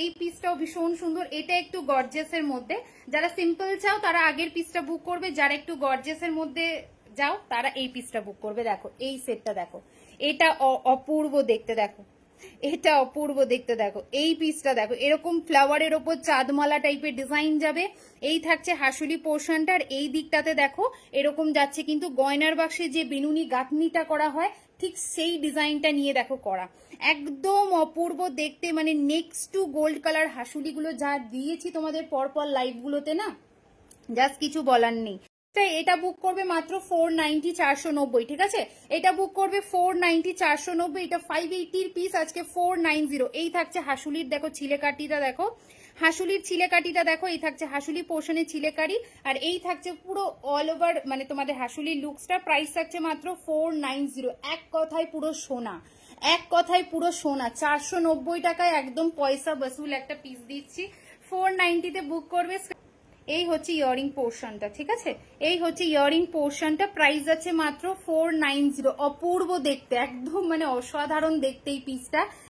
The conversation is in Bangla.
এই পিসটাও ভীষণ সুন্দর, এটা একটু গর্জিয়াসের মধ্যে। যারা সিম্পল চাও তারা আগের পিসটা বুক করবে, যারা একটু গর্জিয়াসের মধ্যে যাও তারা এই পিসটা বুক করবে। দেখো এই সেটটা দেখো, এটা অপূর্ব দেখতে, দেখো এটা অপূর্ব দেখতে, দেখো এই পিসটা দেখো, এরকম ফ্লাওয়ারের ওপর চাঁদমালা টাইপের ডিজাইন যাবে। এই থাকছে হাসুলি পোর্শনটা, আর এই দিকটাতে দেখো এরকম যাচ্ছে কিন্তু গয়নার বাক্সে যে বেনুনি গাঁথনিটা করা হয় ঠিক সেই ডিজাইনটা নিয়ে দেখো করা, একদম অপূর্ব দেখতে। মানে নেক্সট টু গোল্ড কালার হাসুলিগুলো যা দিয়েছি তোমাদের পরপর লাইভগুলোতে না, জাস্ট কিছু বলার নেই। এটা বুক করবে মাত্র 490 490, ঠিক আছে? এটা বুক করবে 490 490, এটা 580 পিস, আজকে 490। এই থাকছে হাসুলির দেখো ছিলেকাটিটা দেখো, হাসুলির ছিলেকাটিটা দেখো, এই থাকছে হাসুলি পোর্শনের ছিলেকারি, আর এই থাকছে পুরো অল ওভার মানে তোমাদের হাসুলির লুকসটা। প্রাইস থাকছে মাত্র 490। এক কথায় পুরো সোনা, এক কথায় পুরো সোনা। 490 টাকায় একদম পয়সা বসুল একটা পিস দিচ্ছি। 490 তে বুক করবে। এই হচ্ছে ইয়ারিং পোর্শনটা, ঠিক আছে? এই হচ্ছে ইয়ারিং পোর্শনটা, প্রাইস আছে মাত্র 490। অপূর্ব দেখতে, একদম মানে অসাধারণ দেখতে এই পিসটা।